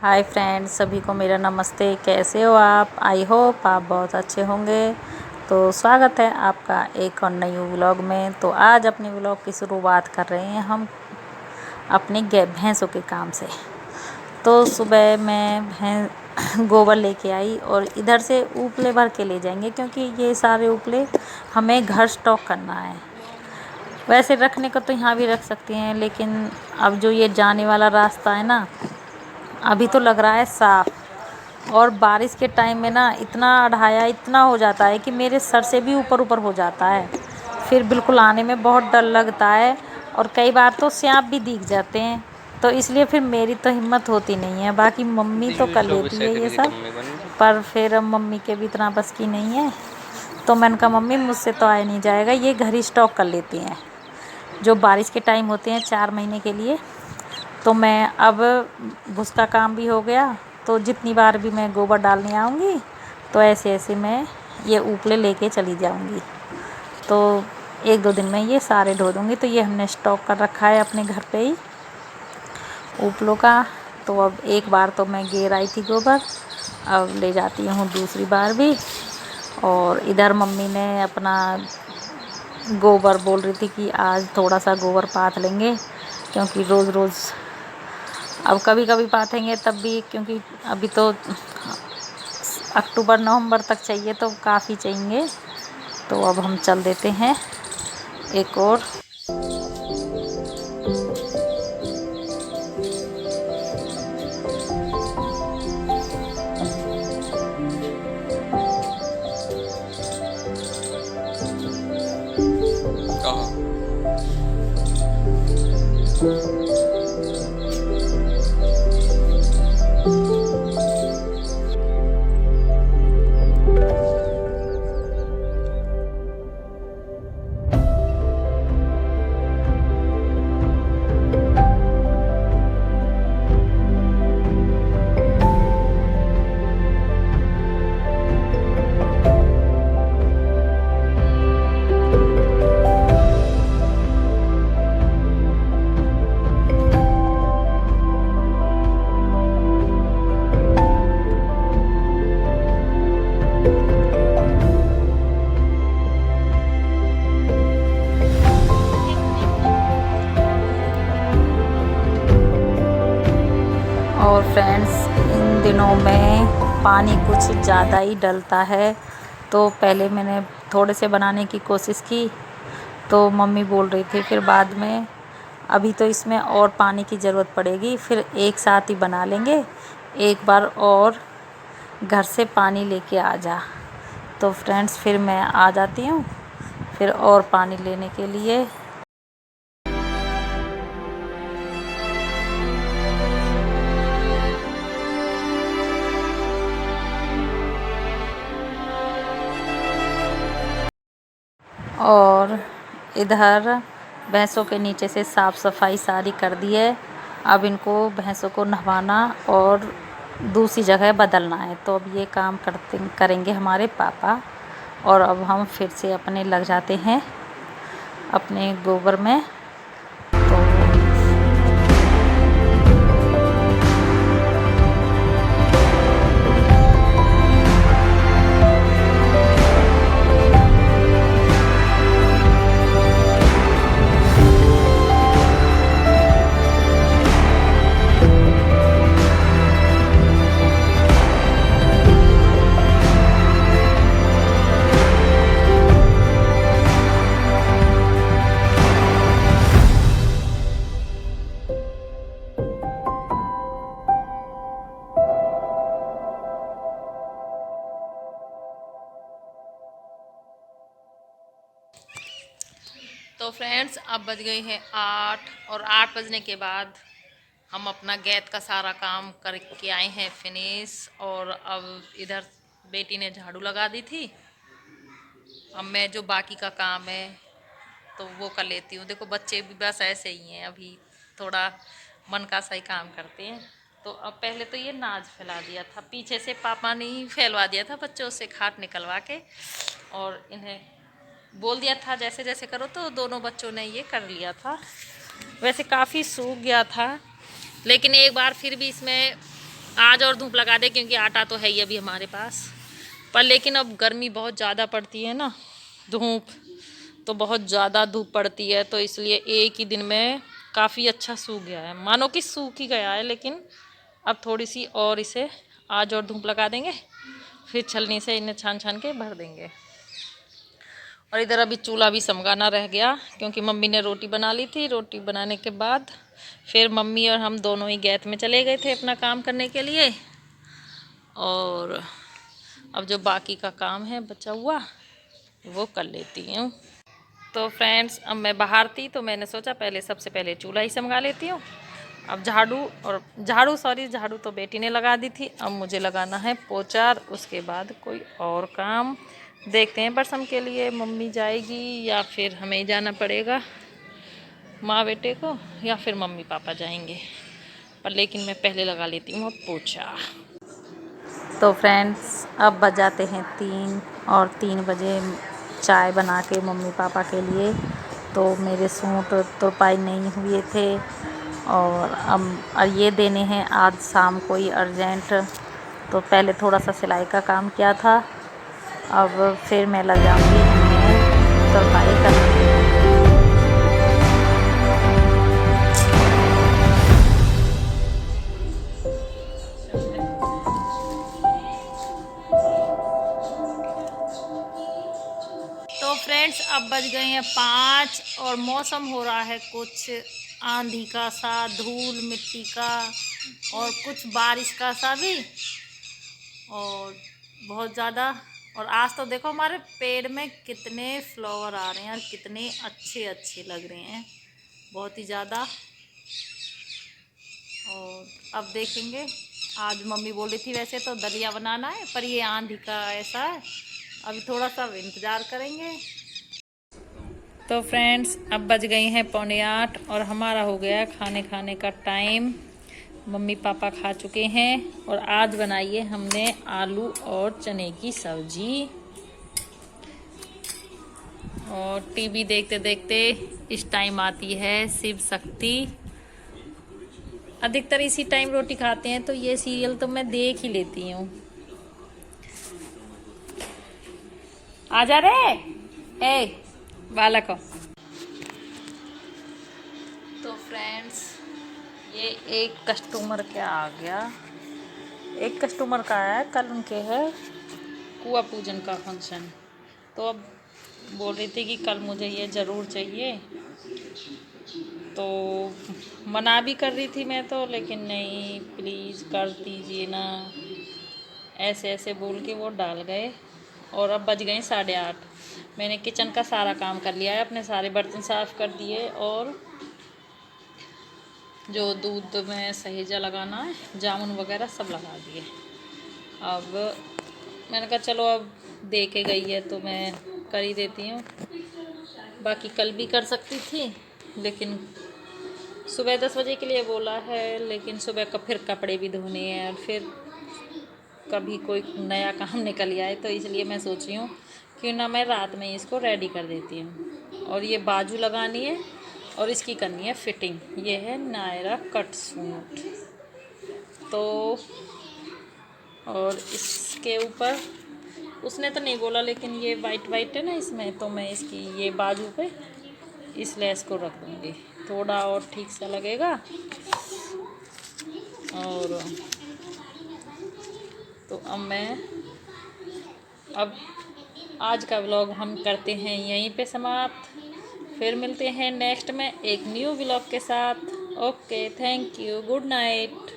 Hi friends, सभी को मेरा नमस्ते। कैसे हो आप? आई होप आप बहुत अच्छे होंगे। तो स्वागत है आपका एक और नई व्लॉग में। तो आज अपने व्लॉग की शुरुआत कर रहे हैं हम अपने भैंसों के काम से। तो सुबह मैं गोबर लेके आई और इधर से उपले भर के ले जाएंगे, क्योंकि ये सारे उपले हमें घर स्टॉक करना है। वैसे रखने को तो यहाँ भी रख सकते हैं, लेकिन अब जो ये जाने वाला रास्ता है ना, अभी तो लग रहा है साफ। और बारिश के टाइम में ना इतना अढ़ाया इतना हो जाता है कि मेरे सर से भी ऊपर ऊपर हो जाता है। फिर बिल्कुल आने में बहुत डर लगता है, और कई बार तो सांप भी दिख जाते हैं। तो इसलिए फिर मेरी तो हिम्मत होती नहीं है। बाकी मम्मी तो कर लेती है ये सब, पर फिर मम्मी के भी इतना बस की नहीं है। तो मैंने कहा मम्मी मुझसे तो आया नहीं जाएगा, ये घर ही स्टॉक कर लेती हैं जो बारिश के टाइम होते हैं 4 महीने के लिए। तो मैं अब भूस का काम भी हो गया, तो जितनी बार भी मैं गोबर डालने आऊँगी तो ऐसे ऐसे मैं ये उपले लेके चली जाऊँगी। तो 1-2 दिन में ये सारे धो दूँगी। तो ये हमने स्टॉक कर रखा है अपने घर पे ही उपलों का। तो अब एक बार तो मैं गिर आई थी गोबर, अब ले जाती हूँ दूसरी बार भी। और इधर मम्मी ने अपना गोबर बोल रही थी कि आज थोड़ा सा गोबर पाथ लेंगे, क्योंकि रोज़ रोज़ अब कभी कभी पाथेंगे तब भी, क्योंकि अभी तो अक्टूबर नवंबर तक चाहिए तो काफ़ी चाहिए। तो अब हम चल देते हैं एक और। और फ्रेंड्स, इन दिनों में पानी कुछ ज़्यादा ही डलता है। तो पहले मैंने थोड़े से बनाने की कोशिश की, तो मम्मी बोल रही थी फिर बाद में अभी तो इसमें और पानी की ज़रूरत पड़ेगी, फिर एक साथ ही बना लेंगे, एक बार और घर से पानी लेके आ जा। तो फ्रेंड्स फिर मैं आ जाती हूँ फिर और पानी लेने के लिए। और इधर भैंसों के नीचे से साफ़ सफाई सारी कर दी है। अब इनको भैंसों को नहवाना और दूसरी जगह बदलना है। तो अब ये काम करेंगे हमारे पापा। और अब हम फिर से अपने लग जाते हैं अपने गोबर में। तो फ्रेंड्स, अब बज गई है 8, और 8 बजने के बाद हम अपना गैत का सारा काम करके आए हैं फिनिश। और अब इधर बेटी ने झाड़ू लगा दी थी। अब मैं जो बाकी का काम है तो वो कर लेती हूँ। देखो बच्चे भी बस ऐसे ही हैं, अभी थोड़ा मन का सही काम करते हैं। तो अब पहले तो ये नाज फैला दिया था, पीछे से पापा ने ही फैलवा दिया था बच्चों से खाट निकलवा के, और इन्हें बोल दिया था जैसे जैसे करो, तो दोनों बच्चों ने ये कर लिया था। वैसे काफ़ी सूख गया था, लेकिन एक बार फिर भी इसमें आज और धूप लगा दे, क्योंकि आटा तो है ही अभी हमारे पास। पर लेकिन अब गर्मी बहुत ज़्यादा पड़ती है ना, धूप तो बहुत ज़्यादा धूप पड़ती है, तो इसलिए एक ही दिन में काफ़ी अच्छा सूख गया है, मानो कि सूख ही गया है। लेकिन अब थोड़ी सी और इसे आज और धूप लगा देंगे, फिर छलनी से इन्हें छान छान के भर देंगे। और इधर अभी चूल्हा भी समगाना रह गया, क्योंकि मम्मी ने रोटी बना ली थी। रोटी बनाने के बाद फिर मम्मी और हम दोनों ही गैस में चले गए थे अपना काम करने के लिए। और अब जो बाकी का काम है बचा हुआ वो कर लेती हूँ। तो फ्रेंड्स, अब मैं बाहर थी तो मैंने सोचा पहले सबसे पहले चूल्हा ही समगा लेती हूँ। अब झाड़ू तो बेटी ने लगा दी थी, अब मुझे लगाना है पोछा। उसके बाद कोई और काम देखते हैं। बरसम के लिए मम्मी जाएगी या फिर हमें ही जाना पड़ेगा, माँ बेटे को, या फिर मम्मी पापा जाएंगे। पर लेकिन मैं पहले लगा लेती हूँ पोछा। तो फ्रेंड्स, अब बजाते हैं 3 और 3 बजे चाय बना के मम्मी पापा के लिए। तो मेरे सूट तुरपाई नहीं हुए थे और ये देने हैं आज शाम को ही अर्जेंट। तो पहले थोड़ा सा सिलाई का काम किया था, अब फिर मैं लग जाऊँगी इनमें तुरपाई करने। तो फ्रेंड्स, अब बज गए हैं 5 और मौसम हो रहा है कुछ आंधी का सा, धूल मिट्टी का और कुछ बारिश का सा भी, और बहुत ज़्यादा। और आज तो देखो हमारे पेड़ में कितने फ्लावर आ रहे हैं और कितने अच्छे अच्छे लग रहे हैं, बहुत ही ज़्यादा। और अब देखेंगे, आज मम्मी बोल रही थी वैसे तो दलिया बनाना है, पर ये आंधी का ऐसा है, अभी थोड़ा सा इंतज़ार करेंगे। तो फ्रेंड्स, अब बज गई हैं 7:45 और हमारा हो गया खाने का टाइम। मम्मी पापा खा चुके हैं और आज बनाई है हमने आलू और चने की सब्जी। और टीवी देखते देखते इस टाइम आती है शिव शक्ति। अधिकतर इसी टाइम रोटी खाते हैं, तो ये सीरियल तो मैं देख ही लेती हूँ। आ जा रे ए बालक। तो फ्रेंड्स, ये एक कस्टमर क्या आ गया, एक कस्टमर का आया है, कल उनके है कुआ पूजन का फंक्शन। तो अब बोल रही थी कि कल मुझे ये ज़रूर चाहिए, तो मना भी कर रही थी मैं तो, लेकिन नहीं प्लीज़ कर दीजिए ना, ऐसे ऐसे बोल के वो डाल गए। और अब बज गए 8:30। मैंने किचन का सारा काम कर लिया है, अपने सारे बर्तन साफ़ कर दिए और जो दूध में सहेजा लगाना है, जामुन वगैरह सब लगा दिए। अब मैंने कहा चलो अब दे के गई है तो मैं कर ही देती हूँ। बाकी कल भी कर सकती थी, लेकिन सुबह 10 बजे के लिए बोला है, लेकिन सुबह का फिर कपड़े भी धोने हैं और फिर कभी कोई नया काम निकल आए, तो इसलिए मैं सोच रही हूँ क्यों ना मैं रात में इसको रेडी कर देती हूँ। और ये बाजू लगानी है और इसकी करनी है फिटिंग। ये है नायरा कट सूट। तो और इसके ऊपर उसने तो नहीं बोला, लेकिन ये वाइट वाइट है ना इसमें, तो मैं इसकी ये बाजू पे इस लेस को रख दूँगी, थोड़ा और ठीक सा लगेगा। और तो अब आज का व्लॉग हम करते हैं यहीं पे समाप्त। फिर मिलते हैं नेक्स्ट में एक न्यू व्लॉग के साथ। Okay, thank you, good night.